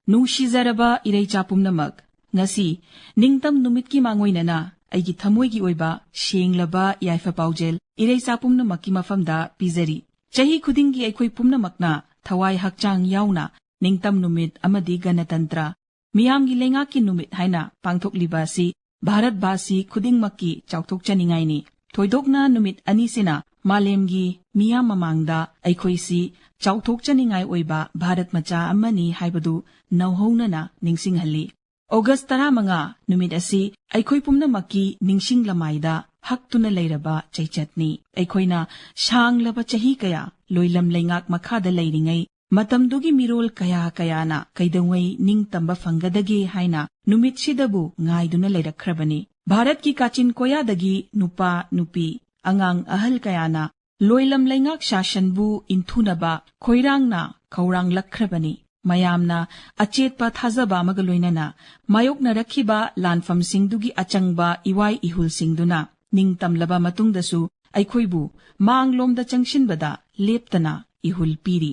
ꯅꯨꯡꯁꯤꯖꯔꯕ ꯏꯔꯩꯆꯥ ꯄꯨꯝꯅꯃꯛ, ꯉꯁꯤ ꯅꯤꯡꯇꯝ ꯅꯨꯃꯤꯠꯀꯤ ꯃꯥꯡꯑꯣꯏꯅꯅ ꯑꯩꯒꯤ ꯊꯃꯣꯏꯒꯤ ꯑꯣꯏꯕ ꯁꯦꯡꯂꯕ ꯌꯥꯏꯐ ꯄꯥꯎꯖꯦꯜ ꯏꯔꯩꯆꯥ ꯄꯨꯝꯅꯃꯛꯀꯤ ꯃꯐꯝꯗ ꯄꯤꯖꯔꯤ꯫ ꯆꯍꯤ ꯈꯨꯗꯤꯡꯒꯤ ꯑꯩꯈꯣꯏ ꯄꯨꯝꯅꯃꯛꯅ ꯊꯋꯥꯏ ꯍꯛꯆꯥꯡ ꯌꯥꯎꯅ ꯅꯤꯡꯇꯝ ꯅꯨꯃꯤꯠ ꯑꯃꯗꯤ ꯒꯅꯇꯟꯇ꯭ꯔ ꯃꯤꯌꯥꯝꯒꯤ ꯂꯩꯉꯥꯛꯀꯤ ꯅꯨꯃꯤꯠ ꯍꯥꯏꯅ ꯄꯥꯡꯊꯣꯛꯂꯤꯕ ꯑꯁꯤ ꯚꯥꯔꯠꯚꯥꯁꯤ ꯈꯨꯗꯤꯡꯃꯛꯀꯤ ꯆꯥꯎꯊꯣꯛꯆꯅꯤꯡꯉꯥꯏꯅꯤ꯫ ꯊꯣꯏꯗꯣꯛꯅ ꯅꯨꯃꯤꯠ ꯑꯅꯤꯁꯤꯅ ꯃꯥꯂꯦꯝꯒꯤ ꯃꯤꯌꯥꯝ ꯃꯃꯥꯡꯗ ꯑꯩꯈꯣꯏꯁꯤ ꯆꯥꯎꯊꯣꯛꯆꯅꯤꯡꯉꯥꯏ ꯑꯣꯏꯕ ꯚꯥꯔꯠ ꯃꯆꯥ ꯑꯃꯅꯤ ꯍꯥꯏꯕꯗꯨ ꯅꯧꯍꯧꯅꯅ ꯅꯤꯡꯁꯤꯡꯍꯜꯂꯤ꯫ ꯑꯣꯒꯁꯠ 15 ꯅꯨꯃꯤꯠ ꯑꯁꯤ ꯑꯩꯈꯣꯏ ꯄꯨꯝꯅꯃꯛꯀꯤ ꯅꯤꯡꯁꯤꯡ ꯂꯃꯥꯏꯗ ꯍꯛꯇꯨꯅ ꯂꯩꯔꯕ ꯆꯩꯆꯠꯅꯤ꯫ ꯑꯩꯈꯣꯏꯅ ꯁꯥꯡꯂꯕ ꯆꯍꯤ ꯀꯌꯥ ꯂꯣꯏꯂꯝ ꯂꯩꯉꯥꯛ ꯃꯈꯥꯗ ꯂꯩꯔꯤꯉꯩ ꯃꯇꯝꯗꯨꯒꯤ ꯃꯤꯔꯣꯜ ꯀꯌꯥꯅ ꯀꯩꯗꯧꯉꯩ ꯅꯤꯡꯇꯝꯕ ꯐꯪꯒꯗꯒꯦ ꯍꯥꯏꯅ ꯅꯨꯃꯤꯠꯁꯤꯗꯕꯨ ꯉꯥꯏꯗꯨꯅ ꯂꯩꯔꯛꯈ꯭ꯔꯕꯅꯤ꯫ ꯚꯥꯔꯠꯀꯤ ꯀꯥꯆꯤꯟ ꯀꯣꯌꯥꯗꯒꯤ ꯅꯨꯄꯥ ꯅꯨꯄꯤ ꯑꯉꯥꯡ ꯑꯍꯜ ꯀꯌꯥꯅ ꯂꯣꯏꯂꯝ ꯂꯩꯉꯥꯛ ꯁꯥꯁꯟꯕꯨ ꯏꯟꯊꯨꯅꯕ ꯈꯣꯏꯔꯥꯡꯅ ꯈꯧꯔꯥꯡꯂꯛꯈ꯭ꯔꯕꯅꯤ꯫ ꯃꯌꯥꯝꯅ ꯑꯆꯦꯠꯄ ꯊꯥꯖꯕ ꯑꯃꯒ ꯂꯣꯏꯅꯅ ꯃꯥꯌꯣꯛꯅꯔꯛꯈꯤꯕ ꯂꯥꯟꯐꯝꯁꯤꯡꯗꯨꯒꯤ ꯑꯆꯪꯕ ꯏꯋꯥꯏꯏꯍꯨꯜꯁꯤꯡꯗꯨꯅ ꯅꯤꯡꯇꯝꯂꯕ ꯃꯇꯨꯡꯗꯁꯨ ꯑꯩꯈꯣꯏꯕꯨ ꯃꯥꯡꯂꯣꯝꯗ ꯆꯪꯁꯤꯟꯕꯗ ꯂꯦꯞꯇꯅ ꯏꯍꯨꯜ ꯄꯤꯔꯤ꯫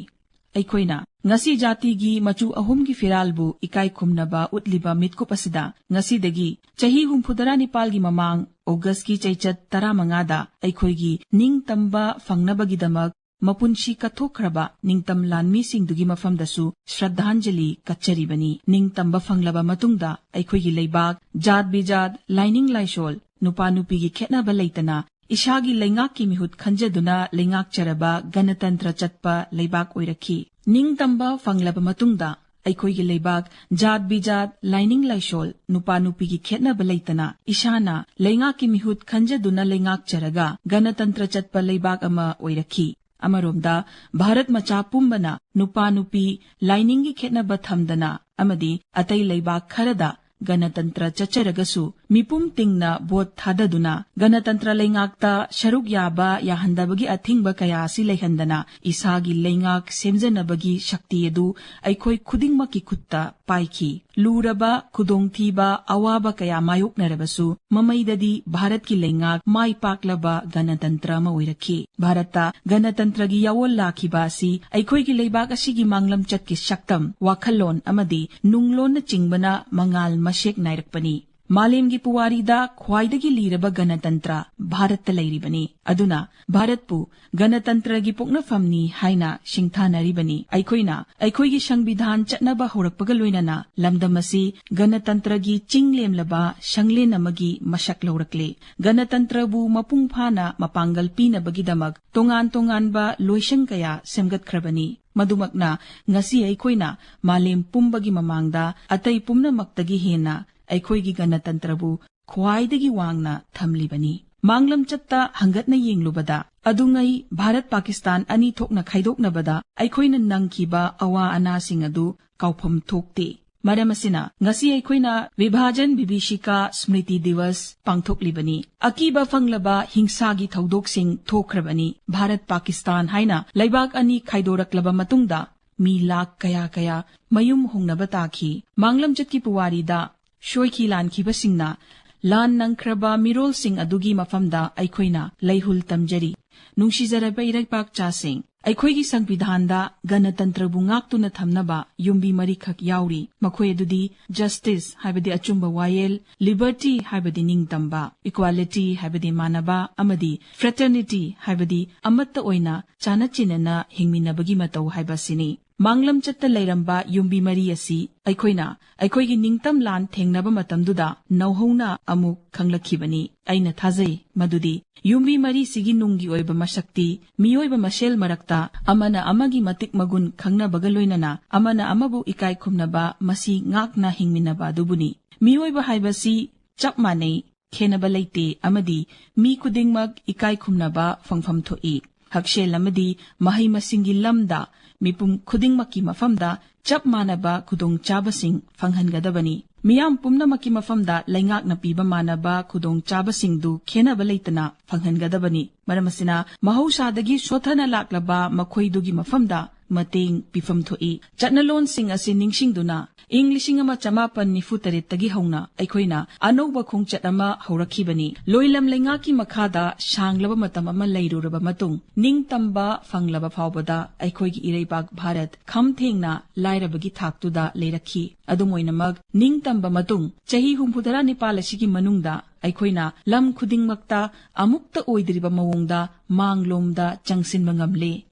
ꯑꯩꯈꯣꯏꯅ ꯉꯁꯤ ꯖꯥꯇꯤꯒꯤ ꯃꯆꯨ ꯑꯍꯨꯝꯒꯤ ꯐꯤꯔꯥꯜꯕꯨ ꯏꯀꯥꯏ ꯈꯨꯝꯅꯕ ꯎꯠꯂꯤꯕ ꯃꯤꯠꯀꯨꯞ ꯑꯁꯤꯗ ꯉꯁꯤꯗꯒꯤ ꯆꯍꯤ 64 ꯃꯃꯥꯡ ꯑꯣꯒꯁꯠꯀꯤ ꯆꯩꯆꯠ 15ꯗ ꯑꯩꯈꯣꯏꯒꯤ ꯅꯤꯡꯇꯝꯕ ꯐꯪꯅꯕꯒꯤꯗꯃꯛ ꯃꯄꯨꯟꯁꯤ ꯀꯠꯊꯣꯛꯈ꯭ꯔꯕ ꯅꯤꯡꯇꯝ ꯂꯥꯟꯃꯤꯁꯤꯡꯗꯨꯒꯤ ꯃꯐꯝꯗꯁꯨ ꯁ꯭ꯔද්ධꯥꯟꯖꯂꯤ ꯀꯠꯆꯔꯤꯕꯅꯤ꯫ ꯅꯤꯡꯇꯝꯕ ꯐꯪꯂꯕ ꯃꯇꯨꯡꯗ ꯑꯩꯈꯣꯏꯒꯤ ꯂꯩꯕꯥꯛ ꯖꯥꯠ ꯕꯤꯖꯥꯠ ꯂꯥꯏꯅꯤꯡ ꯂꯥꯏꯁꯣꯜ ꯅꯨꯄꯥ ꯅꯨꯄꯤꯒꯤ ꯈꯦꯠꯅꯕ ꯂꯩꯇꯅ ꯏꯁꯥꯒꯤ ꯂꯩꯉꯥꯛꯀꯤ ꯃꯤꯍꯨꯠ ꯈꯟꯖꯗꯨꯅ ꯂꯩꯉꯥꯛꯆꯔꯕ ꯒꯅꯇꯟꯇ꯭ꯔ ꯆꯠꯄ ꯂꯩꯕꯥꯛ ꯑꯣꯏꯔꯛꯈꯤ꯫ ꯅꯤꯡꯇꯝꯕ ꯐꯪꯂꯕ ꯃꯇꯨꯡꯗ ꯑꯩꯈꯣꯏꯒꯤ ꯂꯩꯕꯥꯛ ꯖꯥꯠ ꯕꯤꯖꯥꯠ ꯂꯥꯏꯅꯤꯡ ꯂꯥꯏꯁꯣꯜ ꯅꯨꯄꯥ ꯅꯨꯄꯤꯒꯤ ꯈꯦꯠꯅꯕ ꯂꯩꯇꯅ ꯏꯁꯥꯅ ꯂꯩꯉꯥꯛꯀꯤ ꯃꯤꯍꯨꯠ ꯈꯟꯖꯗꯨꯅ ꯂꯩꯉꯥꯛꯆꯔꯒ ꯒꯅꯇꯟꯇ꯭ꯔ ꯆꯠꯄ ꯂꯩꯕꯥꯛ ꯑꯃ ꯑꯣꯏꯔꯛꯈꯤ꯫ ꯑꯃꯔꯣꯝꯗ ꯚꯥꯔꯠ ꯃꯆꯥ ꯄꯨꯝꯕꯅ ꯅꯨꯄꯥ ꯅꯨꯄꯤ ꯂꯥꯏꯅꯤꯡꯒꯤ ꯈꯦꯠꯅꯕ ꯊꯝꯗꯅ ꯑꯃꯗꯤ ꯑꯇꯩ ꯂꯩꯕꯥꯛ ꯈꯔꯗ ꯒꯅꯇꯟꯇ꯭ꯔ ꯆꯠꯆꯔꯒꯁꯨ ꯃꯤꯄꯨꯝ ꯇꯤꯡꯅ ꯚꯣꯠ ꯊꯥꯗꯗꯨꯅ ꯒꯅꯇꯟꯇ꯭ꯔ ꯂꯩꯉꯥꯛꯇ ꯁꯔꯨꯛ ꯌꯥꯕ ꯌꯥꯍꯟꯗꯕꯒꯤ ꯑꯊꯤꯡꯕ ꯀꯌꯥ ꯑꯁꯤ ꯂꯩꯍꯟꯗꯅ ꯏꯁꯥꯒꯤ ꯂꯩꯉꯥꯛ ꯁꯦꯝꯖꯅꯕꯒꯤ ꯁꯛꯇꯤ ꯑꯗꯨ ꯑꯩꯈꯣꯏ ꯈꯨꯗꯤꯡꯃꯛꯀꯤ ꯈꯨꯠꯇ ꯄꯥꯏꯈꯤ꯫ ꯂꯨꯔꯕ ꯈꯨꯗꯣꯡꯊꯤꯕ ꯑꯋꯥꯕ ꯀꯌꯥ ꯃꯥꯌꯣꯛꯅꯔꯕꯁꯨ ꯃꯃꯩꯗꯗꯤ ꯚꯥꯔꯠꯀꯤ ꯂꯩꯉꯥꯛ ꯃꯥꯏ ꯄꯥꯛꯂꯕ ꯒꯅꯇꯟꯇ꯭ꯔ ꯑꯃ ꯑꯣꯏꯔꯛꯈꯤ꯫ ꯚꯥꯔꯠꯇ ꯒꯅꯇꯟꯇ꯭ꯔꯒꯤ ꯌꯥꯑꯣꯜ ꯂꯥꯛꯈꯤꯕ ꯑꯁꯤ ꯑꯩꯈꯣꯏꯒꯤ ꯂꯩꯕꯥꯛ ꯑꯁꯤꯒꯤ ꯃꯥꯡꯂꯝꯆꯠꯀꯤ ꯁꯛꯇꯝ ꯋꯥꯈꯜꯂꯣꯟ ꯑꯃꯗꯤ ꯅꯨꯡꯂꯣꯟꯅꯆꯤꯡꯕꯅ ꯃꯉꯥꯜ ꯃꯁꯦꯛ ꯅꯥꯏꯔꯛꯄꯅꯤ꯫ ꯃꯥꯂꯦꯝꯒꯤ ꯄꯨꯋꯥꯔꯤꯗ ꯈ꯭ꯋꯥꯏꯗꯒꯤ ꯂꯤꯔꯕ ꯒꯅꯇꯟꯇ꯭ꯔ ꯚꯥꯔꯠꯇ ꯂꯩꯔꯤꯕꯅꯤ꯫ ꯑꯗꯨꯅ ꯚꯥꯔꯠꯄꯨ ꯒꯅꯇꯟꯇ꯭ꯔꯒꯤ ꯄꯣꯛꯅꯐꯝꯅꯤ ꯍꯥꯏꯅ ꯁꯤꯡꯊꯥꯅꯔꯤꯕꯅꯤ꯫ ꯑꯩꯈꯣꯏꯅ ꯑꯩꯈꯣꯏꯒꯤ ꯁꯪꯕꯤꯙꯥꯟ ꯆꯠꯅꯕ ꯍꯧꯔꯛꯄꯒ ꯂꯣꯏꯅꯅ ꯂꯝꯗꯝ ꯑꯁꯤ ꯒꯅꯇꯟꯇ꯭ꯔꯒꯤ ꯆꯤꯡꯂꯦꯝꯂꯕ ꯁꯪꯂꯦꯟ ꯑꯃꯒꯤ ꯃꯁꯛ ꯂꯧꯔꯛꯂꯦ꯫ ꯒꯅꯇꯟꯇ꯭ꯔꯕꯨ ꯃꯄꯨꯡ ꯐꯥꯅ ꯃꯄꯥꯡꯒꯜ ꯄꯤꯅꯕꯒꯤꯗꯃꯛ ꯇꯣꯉꯥꯟ ꯇꯣꯉꯥꯟꯕ ꯂꯣꯏꯁꯪ ꯀꯌా ꯁꯦꯝꯒꯠꯈ꯭ꯔꯕꯅꯤ꯫ ꯃꯗꯨꯃꯛꯅ ꯉꯁꯤ ꯑꯩꯈꯣꯏꯅ ꯃꯥꯂꯦꯝ ꯄꯨꯝꯕꯒꯤ ꯃꯃꯥꯡꯗ ꯑꯇꯩ ꯄꯨꯝꯅꯃꯛꯇꯒꯤ ꯍꯦꯟꯅ ꯑꯩꯈꯣꯏꯒꯤ ꯒꯅꯇꯟꯇ꯭ꯔꯕꯨ ꯈ꯭ꯋꯥꯏꯗꯒꯤ ꯋꯥꯡꯅ ꯊꯝꯂꯤꯕꯅꯤ꯫ ꯃꯥꯡꯂꯝꯆꯠꯇ ꯍꯪꯒꯠꯅ ꯌꯦꯡꯂꯨꯕꯗ ꯑꯗꯨꯉꯩ ꯚꯥꯔꯠ ꯄꯥꯀꯤꯁꯇꯥꯟ ꯑꯅꯤ ꯊꯣꯛꯅ ꯈꯥꯏꯗꯣꯛꯅꯕꯗ ꯑꯩꯈꯣꯏꯅ ꯅꯪꯈꯤꯕ ꯑꯋꯥ ꯑꯅꯥꯁꯤꯡ ꯑꯗꯨ ꯀꯥꯎꯐꯝ ꯊꯣꯛꯇꯦ꯫ ꯃꯔꯝ ꯑꯁꯤꯅ ꯉꯁꯤ ꯑꯩꯈꯣꯏꯅ ꯚꯤꯚꯥꯖꯟ ꯚꯤꯚꯤꯁꯤꯀꯥ ꯁ꯭ꯃ꯭ꯔꯤꯇꯤ ꯗꯤꯋꯁ ꯄꯥꯡꯊꯣꯛꯂꯤꯕꯅꯤ꯫ ꯑꯀꯤꯕ ꯐꯪꯂꯕ ꯍꯤꯡꯁꯥꯒꯤ ꯊꯧꯗꯣꯛꯁꯤꯡ ꯊꯣꯛꯈ꯭ꯔꯕꯅꯤ꯫ ꯚꯥꯔꯠ ꯄꯥꯀꯤꯁꯇꯥꯟ ꯍꯥꯏꯅ ꯂꯩꯕꯥꯛ ꯑꯅꯤ ꯈꯥꯏꯗꯣꯔꯛꯂꯕ ꯃꯇꯨꯡꯗ ꯃꯤ ꯂꯥꯈ ꯀꯌꯥ ꯃꯌꯨꯝ ꯍꯣꯡꯅꯕ ꯇꯥꯈꯤ꯫ ꯃꯥꯡꯂꯝꯆꯠꯀꯤ ꯄꯨꯋꯥꯔꯤꯗ ꯁꯣꯏꯈꯤ ꯂꯥꯟꯈꯤꯕꯁꯤꯡꯅ ꯂꯥꯟ ꯅꯪꯈ꯭ꯔꯕ ꯃꯤꯔꯣꯜꯁꯤꯡ ꯑꯗꯨꯒꯤ ꯃꯐꯝꯗ ꯑꯩꯈꯣꯏꯅ ꯂꯩꯍꯨꯜ ꯇꯝꯖꯔꯤ꯫ ꯅꯨꯡꯁꯤꯖꯔꯕ ꯏꯔꯩꯄꯥꯛꯆꯥꯁꯤꯡ, ꯑꯩꯈꯣꯏꯒꯤ ꯁꯪꯕꯤꯙꯥꯟꯗ ꯒꯅꯇꯟꯇ꯭ꯔꯕꯨ ꯉꯥꯛꯇꯨꯅ ꯊꯝꯅꯕ ꯌꯨꯝꯕꯤ ꯃꯔꯤꯈꯛ ꯌꯥꯎꯔꯤ꯫ ꯃꯈꯣꯏ ꯑꯗꯨꯗꯤ ꯖꯁꯇꯤꯁ ꯍꯥꯏꯕꯗꯤ ꯑꯆꯨꯝꯕ ꯋꯥꯌꯦꯜ, ꯂꯤꯕꯔꯇꯤ ꯍꯥꯏꯕꯗꯤ ꯅꯤꯡꯇꯝꯕ, ꯏꯀ꯭ꯋꯥꯂꯤꯇꯤ ꯍꯥꯏꯕꯗꯤ ꯃꯥꯟꯅꯕ, ꯑꯃꯗꯤ ꯐ꯭ꯔꯦꯇꯔꯅꯤꯇꯤ ꯍꯥꯏꯕꯗꯤ ꯑꯃꯠꯇ ꯑꯣꯏꯅ ꯆꯥꯟꯅ ꯆꯤꯟꯅꯅ ꯍꯤꯡꯃꯤꯟꯅꯕꯒꯤ ꯃꯇꯧ ꯍꯥꯏꯕꯁꯤꯅꯤ꯫ ꯃꯥꯡꯂꯝꯆꯠꯇ ꯂꯩꯔꯝꯕ ꯌꯨꯝꯕꯤ ꯃꯔꯤ ꯑꯁꯤ ꯑꯩꯈꯣꯏꯅ ꯑꯩꯈꯣꯏꯒꯤ ꯅꯤꯡꯇꯝ ꯂꯥꯟ ꯊꯦꯡꯅꯕ ꯃꯇꯝꯗꯨꯗ ꯅꯧꯍꯧꯅ ꯑꯃꯨꯛ ꯈꯪꯂꯛꯈꯤꯕꯅꯤ꯫ ꯑꯩꯅ ꯊꯥꯖꯩ ꯃꯗꯨꯗꯤ ꯌꯨꯝꯕꯤ ꯃꯔꯤꯁꯤꯒꯤ ꯅꯨꯡꯒꯤ ꯑꯣꯏꯕ ꯃꯁꯛꯇꯤ ꯃꯤꯑꯣꯏꯕ ꯃꯁꯦꯜ ꯃꯔꯛꯇ ꯑꯃꯅ ꯑꯃꯒꯤ ꯃꯇꯤꯛ ꯃꯒꯨꯟ ꯈꯪꯅꯕꯒ ꯂꯣꯏꯅꯅ ꯑꯃꯅ ꯑꯃꯕꯨ ꯏꯀꯥꯏ ꯈꯨꯝꯅꯕ, ꯃꯁꯤ ꯉꯥꯛꯅ ꯍꯤꯡꯃꯤꯟꯅꯕ ꯑꯗꯨꯕꯨꯅꯤ꯫ ꯃꯤꯑꯣꯏꯕ ꯍꯥꯏꯕꯁꯤ ꯆꯞ ꯃꯥꯟꯅꯩ, ꯈꯦꯟꯅꯕ ꯂꯩꯇꯦ ꯑꯃꯗꯤ ꯃꯤ ꯈꯨꯗꯤꯡꯃꯛ ꯏꯀꯥꯏ ꯈꯨꯝꯅꯕ ꯐꯪꯐꯝ ꯊꯣꯛꯏ꯫ ꯍꯛꯁꯦꯜ ꯑꯃꯗꯤ ꯃꯍꯩ ꯃꯁꯤꯡꯒꯤ ꯂꯝꯗ ꯃꯤꯄꯨꯝ ꯈꯨꯗꯤꯡꯃꯛꯀꯤ ꯃꯐꯝꯗ ꯆꯞ ꯃꯥꯟꯅꯕ ꯈꯨꯗꯣꯡꯆꯥꯕꯁꯤꯡ ꯐꯪꯍꯟꯒꯗꯕꯅꯤ꯫ ꯃꯤꯌꯥꯝ ꯄꯨꯝꯅꯃꯛꯀꯤ ꯃꯐꯝꯗ ꯂꯩꯉꯥꯛꯅ ꯄꯤꯕ ꯃꯥꯟꯅꯕ ꯈꯨꯗꯣꯡꯆꯥꯕꯁꯤꯡꯗꯨ ꯈꯦꯟꯅꯕ ꯂꯩꯇꯅ ꯐꯪꯍꯟꯒꯗꯕꯅꯤ꯫ ꯃꯔꯝ ꯑꯁꯤꯅ ꯃꯍꯧꯁꯥꯗꯒꯤ ꯁꯣꯠꯊꯅ ꯂꯥꯛꯂꯕ ꯃꯈꯣꯏꯗꯨꯒꯤ ꯃꯐꯝꯗ ꯃꯇꯦꯡ ꯄꯤꯐꯝ ꯊꯣꯛꯏ꯫ ꯆꯠꯅꯂꯣꯟꯁꯤꯡ ꯑꯁꯤ ꯅꯤꯡꯁꯤꯡꯗꯨꯅ ꯏꯪ 1994ꯗꯒꯤ ꯍꯧꯅ ꯑꯩꯈꯣꯏꯅ ꯑꯅꯧꯕ ꯈꯣꯡꯆꯠ ꯑꯃ ꯍꯧꯔꯛꯈꯤꯕꯅꯤ꯫ ꯂꯣꯏꯂꯝ ꯂꯩꯉꯥꯛꯀꯤ ꯃꯈꯥꯗ ꯁꯥꯡꯂꯕ ꯃꯇꯝ ꯑꯃ ꯂꯩꯔꯨꯔꯕ ꯃꯇꯨꯡ ꯅꯤꯡꯇꯝꯕ ꯐꯪꯂꯕ ꯐꯥꯎꯕꯗ ꯑꯩꯈꯣꯏꯒꯤ ꯏꯔꯩꯕꯥꯛ ꯚꯥꯔꯠ ꯈꯝ ꯊꯦꯡꯅ ꯂꯥꯏꯔꯕꯒꯤ ꯊꯥꯛꯇꯨꯗ ꯂꯩꯔꯛꯈꯤ꯫ ꯑꯗꯨꯝ ꯑꯣꯏꯅꯃꯛ ꯅꯤꯡꯇꯝꯕ ꯃꯇꯨꯡ ꯆꯍꯤ 64 ꯑꯁꯤꯒꯤ ꯃꯅꯨꯡꯗ ꯑꯩꯈꯣꯏꯅ ꯂꯝ ꯈꯨꯗꯤꯡꯃꯛꯇ ꯑꯃꯨꯛꯇ ꯑꯣꯏꯗ꯭ꯔꯤꯕ ꯃꯑꯣꯡꯗ ꯃꯥꯡꯂꯣꯝꯗ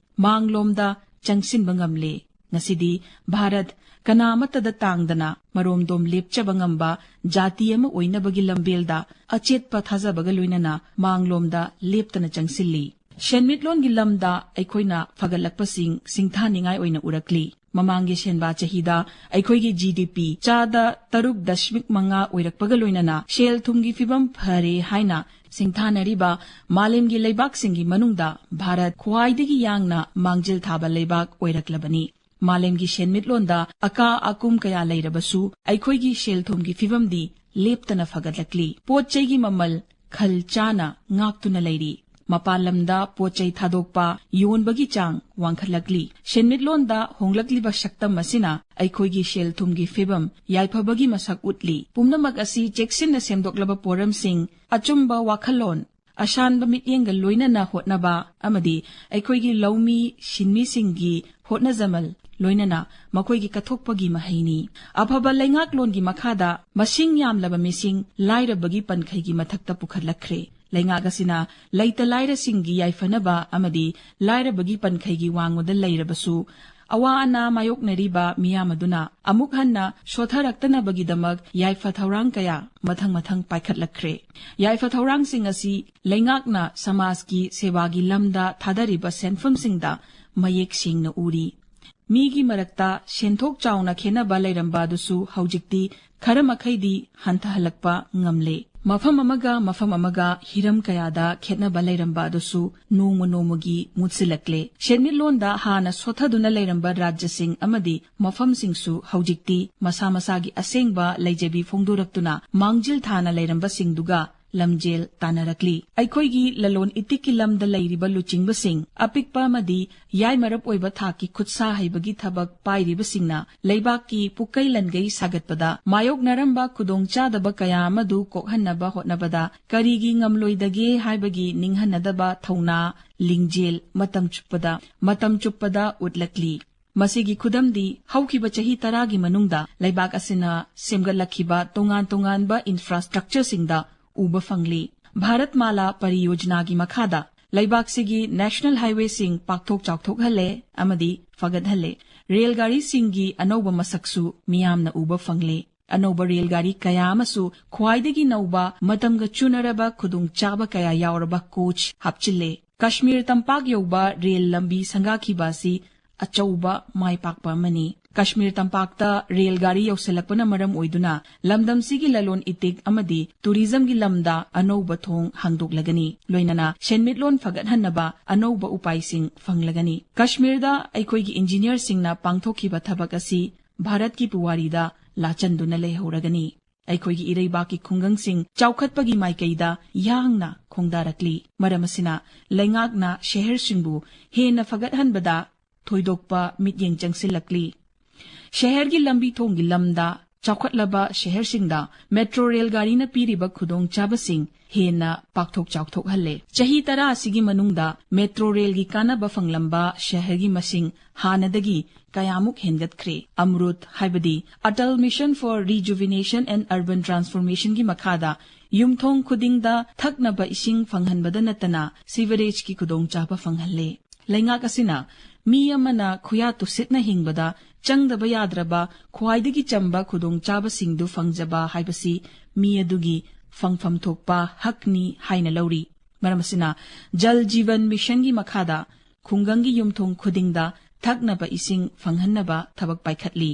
ꯆꯪꯁꯤꯟꯕ ꯉꯝꯂꯦ꯫ ꯉꯁꯤꯗꯤ ꯚꯥꯔꯠ ꯀꯅꯥꯃꯠꯇꯗ ꯇꯥꯡꯗꯅ ꯃꯔꯣꯝꯗꯣꯝ ꯂꯦꯞꯆꯕ ꯉꯝꯕ ꯖꯥꯇꯤ ꯑꯃ ꯑꯣꯏꯅꯕꯒꯤ ꯂꯝꯕꯦꯜꯗ ꯑꯆꯦꯠꯄ ꯊꯥꯖꯕꯒ ꯂꯣꯏꯅꯅ ꯃꯥꯡꯂꯣꯝꯗ ꯂꯦꯞꯇꯅ ꯆꯪꯁꯤꯜꯂꯤ꯫ ꯁꯦꯟꯃꯤꯠꯂꯣꯟꯒꯤ ꯂꯝꯗ ꯑꯩꯈꯣꯏꯅ ꯐꯒꯠꯂꯛꯄꯁꯤꯡ ꯁꯤꯡꯊꯥꯅꯤꯡꯉꯥꯏ ꯑꯣꯏꯅ ꯎꯔꯛꯂꯤ꯫ ꯃꯃꯥꯡꯒꯤ ꯁꯦꯟꯕꯥ ꯆꯍꯤꯗ ꯑꯩꯈꯣꯏꯒꯤ GDP 3.5% ꯑꯣꯏꯔꯛꯄꯒ ꯂꯣꯏꯅꯅ ꯁꯦꯜ ꯊꯨꯝꯒꯤ ꯐꯤꯕꯝ ꯐꯔꯦ ꯍꯥꯏꯅ ꯁꯤꯡꯊꯥꯅꯔꯤꯕ ꯃꯥꯂꯦꯝꯒꯤ ꯂꯩꯕꯥꯛꯁꯤꯡꯒꯤ ꯃꯅꯨꯡꯗ ꯚꯥꯔꯠ ꯈ꯭ꯋꯥꯏꯗꯒꯤ ꯌꯥꯡꯅ ꯃꯥꯡꯖꯤꯜ ꯊꯥꯕ ꯂꯩꯕꯥꯛ ꯑꯣꯏꯔꯛꯂꯕꯅꯤ꯫ ꯃꯥꯂꯦꯝꯒꯤ ꯁꯦꯟꯃꯤꯠꯂꯣꯟꯗ ꯑꯀꯥ ꯑꯀꯨꯝ ꯀꯌꯥ ꯂꯩꯔꯕꯁꯨ ꯑꯩꯈꯣꯏꯒꯤ ꯁꯦꯜ ꯊꯨꯝꯒꯤ ꯐꯤꯕꯝꯗꯤ ꯂꯦꯞꯇꯅ ꯐꯒꯠꯂꯛꯂꯤ꯫ ꯄꯣꯠ ꯆꯩꯒꯤ ꯃꯃꯜ ꯈꯜ ꯆꯥꯅ ꯉꯥꯛꯇꯨꯅ ꯂꯩꯔꯤ꯫ ꯃꯄꯥꯟ ꯂꯝꯗ ꯄꯣꯠ ꯆꯩ ꯊꯥꯗꯣꯛꯄ ꯌꯣꯟꯕꯒꯤ ꯆꯥꯡ ꯋꯥꯡꯈꯠꯂꯛꯂꯤ꯫ ꯁꯦꯟꯃꯤꯠꯂꯣꯟꯗ ꯍꯣꯡꯂꯛꯂꯤꯕ ꯁꯛꯇꯝ ꯑꯁꯤꯅ ꯑꯩꯈꯣꯏꯒꯤ ꯁꯦꯜ ꯊꯨꯝꯒꯤ ꯐꯤꯕꯝ ꯌꯥꯏꯐꯕꯒꯤ ꯃꯁꯛ ꯎꯠꯂꯤ꯫ ꯄꯨꯝꯅꯃꯛ ꯑꯁꯤ ꯆꯦꯛꯁꯤꯟꯅ ꯁꯦꯝꯗꯣꯛꯂꯕ ꯄꯣꯔꯝꯁꯤꯡ, ꯑꯆꯨꯝꯕ ꯋꯥꯈꯜꯂꯣꯟ, ꯑꯁꯥꯟꯕ ꯃꯤꯠꯌꯦꯡꯒ ꯂꯣꯏꯅꯅ ꯍꯣꯠꯅꯕ ꯑꯃꯗꯤ ꯑꯩꯈꯣꯏꯒꯤ ꯂꯧꯃꯤ ꯁꯤꯟꯃꯤꯁꯤꯡꯒꯤ ꯍꯣꯠꯅꯖꯃꯜ ꯂꯣꯏꯅꯅ ꯃꯈꯣꯏꯒꯤ ꯀꯠꯊꯣꯛꯄꯒꯤ ꯃꯍꯩꯅꯤ꯫ ꯑꯐꯕ ꯂꯩꯉꯥꯛꯂꯣꯟꯒꯤ ꯃꯈꯥꯗ ꯃꯁꯤꯡ ꯌꯥꯝꯂꯕ ꯃꯤꯁꯤꯡ ꯂꯥꯏꯔꯕꯒꯤ ꯄꯟꯈꯩꯒꯤ ꯃꯊꯛꯇ ꯄꯨꯈꯠꯂꯛꯈ꯭रे꯫ ꯂꯩꯉꯥꯛ ꯑꯁꯤꯅ ꯂꯩꯇ ꯂꯥꯏꯔꯁꯤꯡꯒꯤ ꯌꯥꯏꯐꯅꯕ ꯑꯃꯗꯤ ꯂꯥꯏꯔꯕꯒꯤ ꯄꯟꯈꯩꯒꯤ ꯋꯥꯡꯃꯗ ꯂꯩꯔꯕꯁꯨ ꯑꯋꯥ ꯑꯅꯥ ꯃꯥꯌꯣꯛꯅꯔꯤꯕ ꯃꯤꯌꯥꯝ ꯑꯗꯨꯅ ꯑꯃꯨꯛ ꯍꯟꯅ ꯁꯣꯊꯔꯛꯇꯅꯕꯒꯤꯗꯃꯛ ꯌꯥꯏꯐ ꯊꯧꯔꯥꯡ ꯀꯌꯥ ꯃꯊꯪ ꯄꯥꯏꯈꯠꯂꯛꯈ꯭रे꯫ ꯌꯥꯏꯐ ꯊꯧꯔꯥꯡꯁꯤꯡ ꯑꯁꯤ ꯂꯩꯉꯥꯛꯅ ꯁꯃꯥꯖꯀꯤ ꯁꯦꯕꯥꯒꯤ ꯂꯝꯗ ꯊꯥꯗꯔꯤꯕ ꯁꯦꯟꯐꯝꯁꯤꯡꯗ ꯃꯌꯦꯛ ꯁꯦꯡꯅ ꯎꯔꯤ꯫ ꯃꯤꯒꯤ ꯃꯔꯛꯇ ꯁꯦꯟꯊꯣꯛ ꯆꯥꯎꯅ ꯈꯦꯟꯅꯕ ꯂꯩꯔꯝꯕ ꯑꯗꯨꯁꯨ ꯍꯧꯖꯤꯛꯇꯤ ꯈꯔ ꯃꯈꯩꯗꯤ ꯍꯟꯊꯍꯜꯂꯛꯄ ꯉꯝꯂꯦ꯫ ꯃꯐꯝ ꯑꯃꯒ ꯍꯤꯔꯝ ꯀꯌꯥꯗ ꯈꯦꯠꯅꯕ ꯂꯩꯔꯝꯕ ꯑꯗꯨꯁꯨ ꯅꯣꯡꯃ ꯅꯣꯡꯃꯒꯤ ꯃꯨꯠꯁꯤꯜꯂꯛꯂꯦ꯫ ꯁꯦꯟꯃꯤꯠꯂꯣꯟꯗ ꯍꯥꯟꯅ ꯁꯣꯊꯗꯨꯅ ꯂꯩꯔꯝꯕ ꯔꯥꯖ꯭ꯌꯁꯤꯡ ꯑꯃꯗꯤ ꯃꯐꯝꯁꯤꯡꯁꯨ ꯍꯧꯖꯤꯛꯇꯤ ꯃꯁꯥ ꯃꯁꯥꯒꯤ ꯑꯁꯦꯡꯕ ꯂꯩꯖꯕꯤ ꯐꯣꯡꯗꯣꯔꯛꯇꯨꯅ ꯃꯥꯡꯖꯤꯜ ꯊꯥꯅ ꯂꯩꯔꯝꯕꯁꯤꯡꯗꯨꯒ ꯂꯝꯖꯦꯜ ꯇꯥꯟꯅꯔꯛꯂꯤ꯫ ꯑꯩꯈꯣꯏꯒꯤ ꯂꯂꯣꯟ ꯏꯇꯤꯛꯀꯤ ꯂꯝꯗ ꯂꯩꯔꯤꯕ ꯂꯨꯆꯤꯡꯕꯁꯤꯡ, ꯑꯄꯤꯛꯄ ꯑꯃꯗꯤ ꯌꯥꯏꯃꯔꯞ ꯑꯣꯏꯕ ꯊꯥꯛꯀꯤ ꯈꯨꯠꯁꯥ ꯍꯩꯕꯒꯤ ꯊꯕꯛ ꯄꯥꯏꯔꯤꯕꯁꯤꯡꯅ ꯂꯩꯕꯥꯛꯀꯤ ꯄꯨꯛꯀꯩ ꯂꯟꯒꯩ ꯁꯥꯒꯠꯄꯗ ꯃꯥꯌꯣꯛꯅꯔꯝꯕ ꯈꯨꯗꯣꯡꯆꯥꯗꯕ ꯀꯌꯥ ꯑꯃꯗꯨ ꯀꯣꯛꯍꯟꯅꯕ ꯍꯣꯠꯅꯕꯗ ꯀꯔꯤꯒꯤ ꯉꯝꯂꯣꯏꯗꯒꯦ ꯍꯥꯏꯕꯒꯤ ꯅꯤꯡꯍꯟꯅꯗꯕ ꯊꯧꯅꯥ, ꯂꯤꯡꯖꯦꯜ ꯃꯇꯝ ꯆꯨꯞꯄꯗ ꯎꯠꯂꯛꯂꯤ꯫ ꯃꯁꯤꯒꯤ ꯈꯨꯗꯝꯗꯤ ꯍꯧꯈꯤꯕ ꯆꯍꯤ 10ꯒꯤ ꯃꯅꯨꯡꯗ ꯂꯩꯕꯥꯛ ꯑꯁꯤꯅ ꯁꯦꯝꯒꯠꯂꯛꯈꯤꯕ ꯇꯣꯉꯥꯟ ꯇꯣꯉꯥꯟꯕ ꯏꯟꯐ꯭ꯔꯥꯁ꯭ꯇ꯭ꯔꯛꯆꯔꯁꯤꯡꯗ ꯎꯕ ꯐꯪꯂꯤ꯫ ꯚꯥꯔꯠ ꯃꯥꯂꯥ ꯄꯔꯤꯌꯣꯖꯅꯥꯒꯤ ꯃꯈꯥꯗ ꯂꯩꯕꯥꯛꯁꯤꯒꯤ ꯅꯦꯁꯅꯦꯜ ꯍꯥꯏꯋꯦꯁꯤꯡ ꯄꯥꯛꯊꯣꯛ ꯆꯥꯎꯊꯣꯛꯍꯜꯂꯦ ꯑꯃꯗꯤ ꯐꯒꯠꯍꯜꯂꯦ꯫ ꯔꯦꯜ ꯒꯥꯔꯤꯁꯤꯡꯒꯤ ꯑꯅꯧꯕ ꯃꯁꯛꯁꯨ ꯃꯤꯌꯥꯝꯅ ꯎꯕ ꯐꯪꯂꯦ꯫ ꯑꯅꯧꯕ ꯔꯦꯜ ꯒꯥꯔꯤ ꯀꯌꯥ ꯑꯃꯁꯨ ꯈ꯭ꯋꯥꯏꯗꯒꯤ ꯅꯧꯕ ꯃꯇꯝꯒ ꯆꯨꯅꯔꯕ ꯈꯨꯗꯣꯡꯆꯥꯕ ꯀꯌꯥ ꯌꯥꯎꯔꯕ ꯀꯣꯆ ꯍꯥꯞꯆꯤꯜꯂꯦ꯫ ꯀश्मीꯔ ꯇꯝꯄꯥꯛ ꯌꯧꯕ ꯔꯦꯜ ꯂꯝꯕꯤ ꯁꯪꯒꯥꯈꯤꯕ ꯑꯁꯤ ꯑꯆꯧꯕ ꯃꯥꯏꯄꯥꯛꯄ ꯑꯃꯅꯤ꯫ ꯀश्मीꯔ ꯇꯝꯄꯥꯛꯇ ꯔꯦꯜ ꯒꯥꯔꯤ ꯌꯧꯁꯤꯜꯂꯛꯄꯅ ꯃꯔꯝ ꯑꯣꯏꯗꯨꯅ ꯂꯝꯗꯝꯁꯤꯒꯤ ꯂꯂꯣꯟ ꯏꯇꯤꯛ ꯑꯃꯗꯤ ꯇꯨꯔꯤꯖꯝꯒꯤ ꯂꯝꯗ ꯑꯅꯧꯕ ꯊꯣꯡ ꯍꯥꯡꯗꯣꯛꯂꯒꯅꯤ꯫ ꯂꯣꯏꯅꯅ ꯁꯦꯟꯃꯤꯠꯂꯣꯟ ꯐꯒꯠꯍꯟꯅꯕ ꯑꯅꯧꯕ ꯎꯄꯥꯏꯁꯤꯡ ꯐꯪꯂꯒꯅꯤ꯫ ꯀश्मीꯔꯗ ꯑꯩꯈꯣꯏꯒꯤ ꯏꯟꯖꯤꯅꯤꯌꯔꯁꯤꯡꯅ ꯄꯥꯡꯊꯣꯛꯈꯤꯕ ꯊꯕꯛ ꯑꯁꯤ ꯚꯥꯔꯠꯀꯤ ꯄꯨꯋꯥꯔꯤꯗ ꯂꯥꯆꯟꯗꯨꯅ ꯂꯩꯍꯧꯔꯒꯅꯤ꯫ ꯑꯩꯈꯣꯏꯒꯤ ꯏꯔꯩꯕꯥꯛꯀꯤ ꯈꯨꯡꯒꯪꯁꯤꯡ ꯆꯥꯎꯈꯠꯄꯒꯤ ꯃꯥꯏꯀꯩꯗ ꯌꯥꯡꯅ ꯈꯣꯡꯗꯥꯔꯛꯂꯤ꯫ ꯃꯔꯝ ꯑꯁꯤꯅ ꯂꯩꯉꯥꯛꯅ ꯁꯍꯔꯁꯤꯡꯕꯨ ꯍꯦꯟꯅ ꯐꯒꯠꯍꯟꯕꯗ ꯊꯣꯏꯗꯣꯛꯄ ꯃꯤꯠꯌꯦꯡ ꯆꯪꯁꯤꯜꯂꯛꯂꯤ꯫ ꯁꯍꯔꯒꯤ ꯂꯝꯕꯤ ꯊꯣꯡꯒꯤ ꯂꯝꯗ ꯆꯥꯎꯈꯠꯂꯕ ꯁꯍꯔꯁꯤꯡꯗ ꯃꯦꯇ꯭ꯔꯣ ꯔꯦꯜ ꯒꯥꯔꯤꯅ ꯄꯤꯔꯤꯕ ꯈꯨꯗꯣꯡꯆꯥꯕꯁꯤꯡ ꯍꯦꯟꯅ ꯄꯥꯛꯊꯣꯛ ꯆꯥꯎꯊꯣꯛꯍꯜꯂꯦ꯫ ꯆꯍꯤ 10 ꯑꯁꯤꯒꯤ ꯃꯅꯨꯡꯗ ꯃꯦꯇ꯭ꯔꯣ ꯔꯦꯜꯒꯤ ꯀꯥꯟꯅꯕ ꯐꯪꯂꯝꯕ ꯁꯍꯔꯒꯤ ꯃꯁꯤꯡ ꯍꯥꯟꯅꯗꯒꯤ ꯀꯌꯥꯃꯨꯛ ꯍꯦꯟꯒꯠꯈ꯭ꯔꯦ꯫ ꯑꯃ꯭ꯔꯨꯠ ꯍꯥꯏꯕꯗꯤ Atal mission for rejuvenation ꯑꯦꯟড urban ꯇ꯭ꯔꯥꯟꯁꯐꯣꯔꯃꯦꯁꯟꯒꯤ ꯃꯈꯥꯗ ꯌꯨꯝꯊꯣꯡ ꯈꯨꯗꯤꯡꯗ ꯊꯛꯅꯕ ꯏꯁꯤꯡ ꯐꯪꯍꯟꯕꯗ ꯅꯠꯇꯅ ꯁꯤꯋꯔꯦꯖꯀꯤ ꯈꯨꯗꯣꯡꯆꯥꯕ ꯐꯪꯍꯜꯂꯦ꯫ ꯂꯩꯉꯥꯛ ꯑꯁꯤꯅ ꯃꯤ ꯑꯃꯅ ꯈꯨꯌꯥ ꯇꯨꯁꯤꯠꯅ ꯍꯤꯡꯕꯗ ꯆꯪꯗꯕ ꯌꯥꯗ꯭ꯔꯕ ꯈ꯭ꯋꯥꯏꯗꯒꯤ ꯆꯝꯕ ꯈꯨꯗꯣꯡꯆꯥꯕꯁꯤꯡꯗꯨ ꯐꯪꯖꯕ ꯍꯥꯏꯕꯁꯤ ꯃꯤ ꯑꯗꯨꯒꯤ ꯐꯪꯐꯝ ꯊꯣꯛꯄ ꯍꯛꯅꯤ ꯍꯥꯏꯅ ꯂꯧꯔꯤ꯫ ꯃꯔꯝ ꯑꯁꯤꯅ ꯖꯜ ꯖꯤਵꯟ ꯃꯤꯁꯟꯒꯤ ꯃꯈꯥꯗ ꯈꯨꯡꯒꯪꯒꯤ ꯌꯨꯝꯊꯣꯡ ꯈꯨꯗꯤꯡꯗ ꯊꯛꯅꯕ ꯏꯁꯤꯡ ꯐꯪꯍꯟꯅꯕ ꯊꯕꯛ ꯄꯥꯏꯈꯠꯂꯤ꯫